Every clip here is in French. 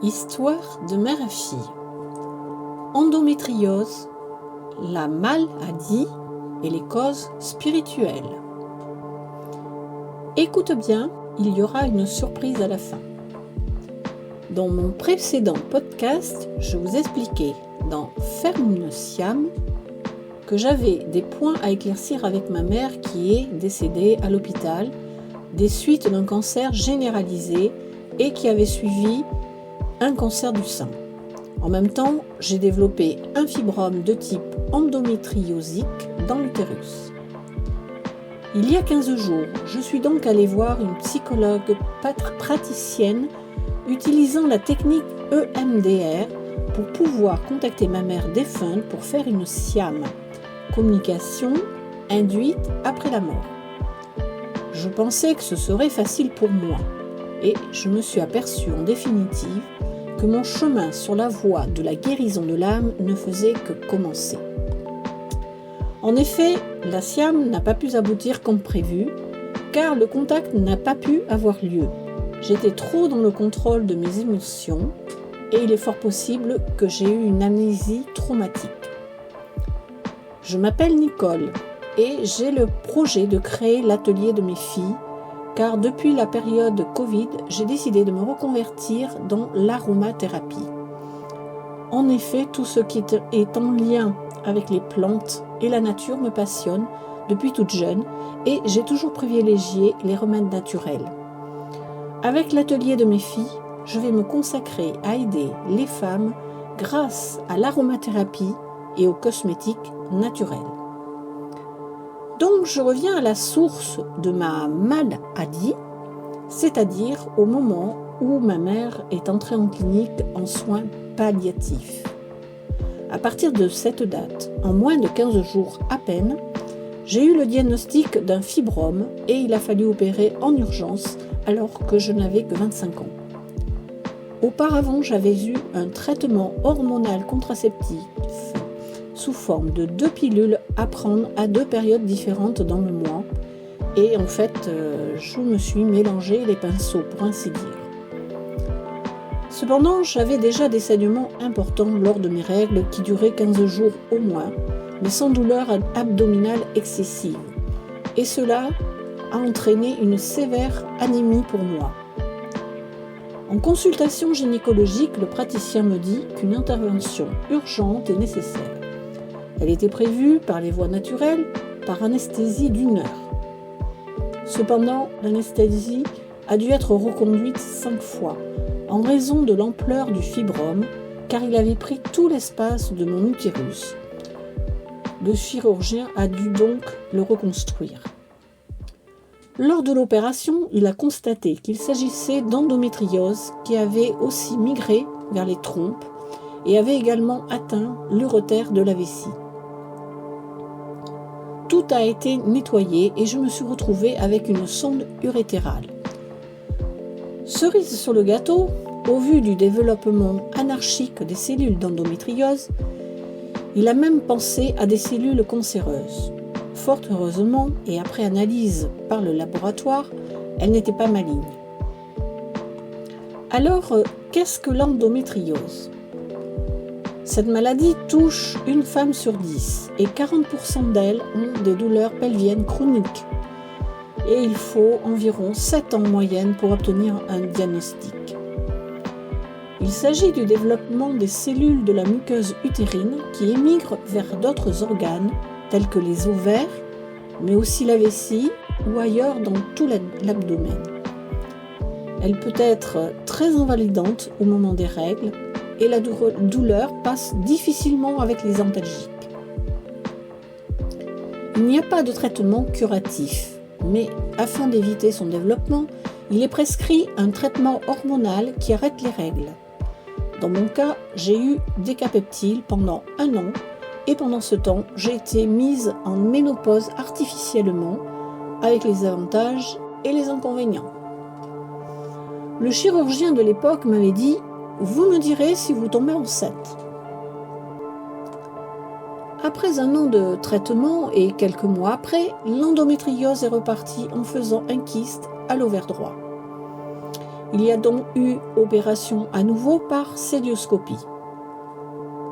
Histoire de mère et fille. Endométriose, la maladie et les causes spirituelles. Écoute bien, il y aura une surprise à la fin. Dans mon précédent podcast, je vous expliquais dans Ferme une Siam que j'avais des points à éclaircir avec ma mère qui est décédée à l'hôpital des suites d'un cancer généralisé et qui avait suivi un cancer du sein. En même temps, j'ai développé un fibrome de type endométriosique dans l'utérus. Il y a 15 jours, je suis donc allée voir une psychologue praticienne utilisant la technique EMDR pour pouvoir contacter ma mère défunte pour faire une SIAM, communication induite après la mort. Je pensais que ce serait facile pour moi et je me suis aperçue en définitive que mon chemin sur la voie de la guérison de l'âme ne faisait que commencer. En effet, la SIAM n'a pas pu aboutir comme prévu, car le contact n'a pas pu avoir lieu. J'étais trop dans le contrôle de mes émotions et il est fort possible que j'ai eu une amnésie traumatique. Je m'appelle Nicole et j'ai le projet de créer l'atelier de mes filles, car depuis la période Covid, j'ai décidé de me reconvertir dans l'aromathérapie. En effet, tout ce qui est en lien avec les plantes et la nature me passionne depuis toute jeune et j'ai toujours privilégié les remèdes naturels. Avec l'atelier de mes filles, je vais me consacrer à aider les femmes grâce à l'aromathérapie et aux cosmétiques naturels. Donc je reviens à la source de ma maladie, c'est-à-dire au moment où ma mère est entrée en clinique en soins palliatifs. À partir de cette date, en moins de 15 jours à peine, j'ai eu le diagnostic d'un fibrome et il a fallu opérer en urgence alors que je n'avais que 25 ans. Auparavant, j'avais eu un traitement hormonal contraceptif sous forme de 2 pilules à prendre à 2 périodes différentes dans le mois. Et en fait, je me suis mélangé les pinceaux, pour ainsi dire. Cependant, j'avais déjà des saignements importants lors de mes règles qui duraient 15 jours au moins, mais sans douleur abdominale excessive. Et cela a entraîné une sévère anémie pour moi. En consultation gynécologique, le praticien me dit qu'une intervention urgente est nécessaire. Elle était prévue par les voies naturelles, par anesthésie d'1 heure. Cependant, l'anesthésie a dû être reconduite 5 fois, en raison de l'ampleur du fibrome, car il avait pris tout l'espace de mon utérus. Le chirurgien a dû donc le reconstruire. Lors de l'opération, il a constaté qu'il s'agissait d'endométriose qui avait aussi migré vers les trompes et avait également atteint l'urétère de la vessie. Tout a été nettoyé et je me suis retrouvée avec une sonde urétérale. Cerise sur le gâteau, au vu du développement anarchique des cellules d'endométriose, il a même pensé à des cellules cancéreuses. Fort heureusement, et après analyse par le laboratoire, elles n'étaient pas malignes. Alors, qu'est-ce que l'endométriose ? Cette maladie touche une femme sur 10 et 40% d'elles ont des douleurs pelviennes chroniques. Et il faut environ 7 ans en moyenne pour obtenir un diagnostic. Il s'agit du développement des cellules de la muqueuse utérine qui émigrent vers d'autres organes tels que les ovaires, mais aussi la vessie ou ailleurs dans tout l'abdomen. Elle peut être très invalidante au moment des règles et la douleur passe difficilement avec les antalgiques. Il n'y a pas de traitement curatif, mais afin d'éviter son développement, il est prescrit un traitement hormonal qui arrête les règles. Dans mon cas, j'ai eu Decapeptyl pendant 1 an et pendant ce temps, j'ai été mise en ménopause artificiellement avec les avantages et les inconvénients. Le chirurgien de l'époque m'avait dit « Vous me direz si vous tombez enceinte ». Après 1 an de traitement et quelques mois après, l'endométriose est repartie en faisant un kyste à l'ovaire droit. Il y a donc eu opération à nouveau par cœlioscopie.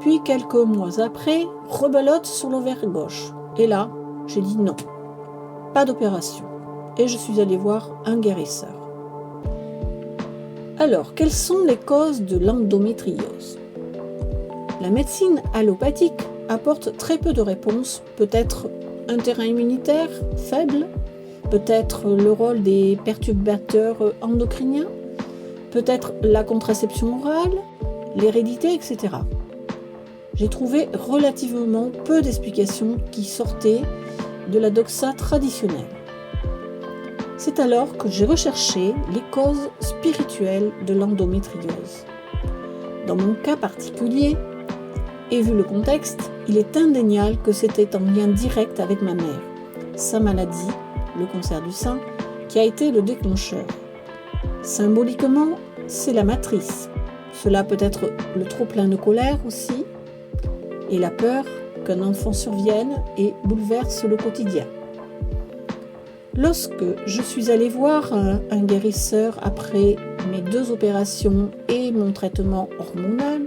Puis quelques mois après, rebelote sur l'ovaire gauche. Et là, j'ai dit non, pas d'opération. Et je suis allée voir un guérisseur. Alors, quelles sont les causes de l'endométriose ? La médecine allopathique apporte très peu de réponses, peut-être un terrain immunitaire faible, peut-être le rôle des perturbateurs endocriniens, peut-être la contraception orale, l'hérédité, etc. J'ai trouvé relativement peu d'explications qui sortaient de la doxa traditionnelle. C'est alors que j'ai recherché les causes spirituelles de l'endométriose. Dans mon cas particulier, et vu le contexte, il est indéniable que c'était en lien direct avec ma mère, sa maladie, le cancer du sein, qui a été le déclencheur. Symboliquement, c'est la matrice. Cela peut être le trop-plein de colère aussi, et la peur qu'un enfant survienne et bouleverse le quotidien. Lorsque je suis allée voir un guérisseur après mes 2 opérations et mon traitement hormonal,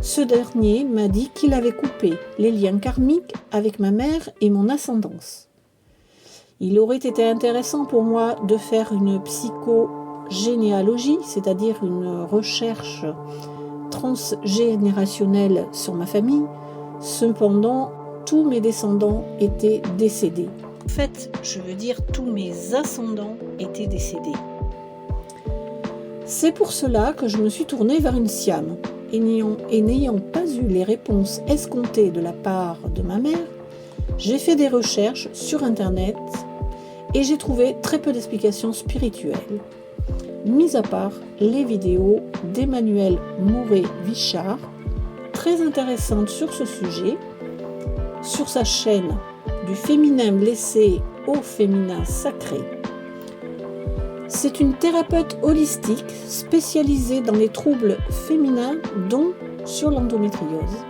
ce dernier m'a dit qu'il avait coupé les liens karmiques avec ma mère et mon ascendance. Il aurait été intéressant pour moi de faire une psychogénéalogie, c'est-à-dire une recherche transgénérationnelle sur ma famille. Cependant, tous mes descendants étaient décédés. En fait, je veux dire tous mes ascendants étaient décédés. C'est pour cela que je me suis tournée vers une Siam. Et n'ayant pas eu les réponses escomptées de la part de ma mère, j'ai fait des recherches sur Internet et j'ai trouvé très peu d'explications spirituelles, mis à part les vidéos d'Emmanuel Mouret-Vichard, très intéressantes sur ce sujet, sur sa chaîne Du féminin blessé au féminin sacré. C'est une thérapeute holistique spécialisée dans les troubles féminins, dont sur l'endométriose.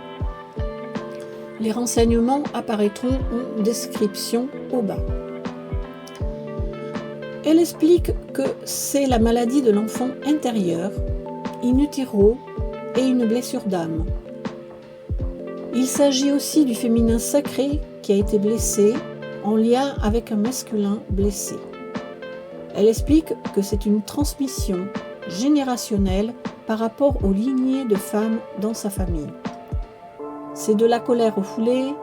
Les renseignements apparaîtront en description au bas. Elle explique que c'est la maladie de l'enfant intérieur, in utero, et une blessure d'âme. Il s'agit aussi du féminin sacré qui a été blessé en lien avec un masculin blessé. Elle explique que c'est une transmission générationnelle par rapport aux lignées de femmes dans sa famille. C'est de la colère refoulée,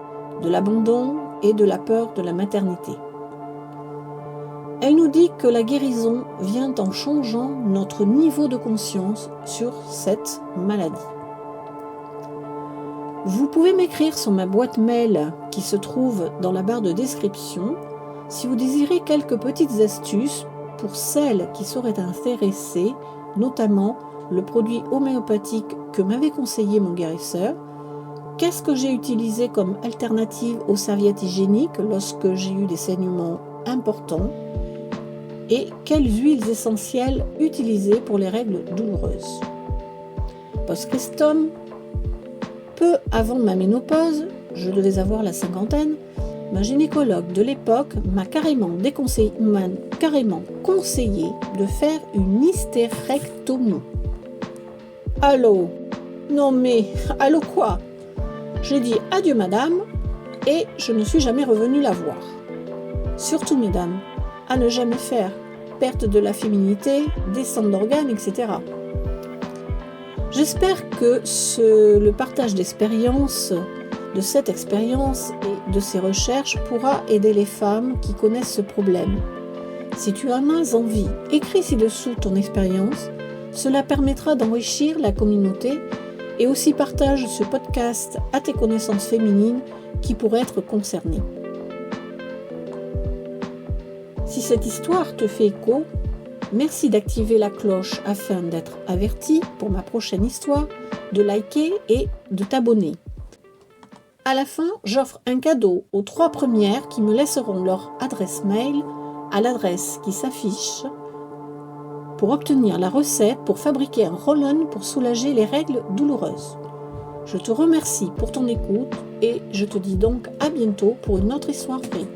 de l'abandon et de la peur de la maternité. Elle nous dit que la guérison vient en changeant notre niveau de conscience sur cette maladie. Vous pouvez m'écrire sur ma boîte mail qui se trouve dans la barre de description si vous désirez quelques petites astuces pour celles qui seraient intéressées, notamment le produit homéopathique que m'avait conseillé mon guérisseur, qu'est-ce que j'ai utilisé comme alternative aux serviettes hygiéniques lorsque j'ai eu des saignements importants et quelles huiles essentielles utiliser pour les règles douloureuses. Post-scriptum, peu avant ma ménopause, je devais avoir la cinquantaine, ma gynécologue de l'époque m'a carrément conseillé de faire une hystérectomie. Allô ? Non mais, allô quoi ? J'ai dit adieu madame et je ne suis jamais revenue la voir. Surtout mesdames, à ne jamais faire, perte de la féminité, descente d'organes, etc. J'espère que le partage d'expérience, de cette expérience et de ces recherches pourra aider les femmes qui connaissent ce problème. Si tu en as envie, écris ci-dessous ton expérience, cela permettra d'enrichir la communauté et aussi partage ce podcast à tes connaissances féminines qui pourraient être concernées. Si cette histoire te fait écho, merci d'activer la cloche afin d'être averti pour ma prochaine histoire, de liker et de t'abonner. À la fin, j'offre un cadeau aux 3 premières qui me laisseront leur adresse mail à l'adresse qui s'affiche pour obtenir la recette pour fabriquer un roll-on pour soulager les règles douloureuses. Je te remercie pour ton écoute et je te dis donc à bientôt pour une autre histoire vraie.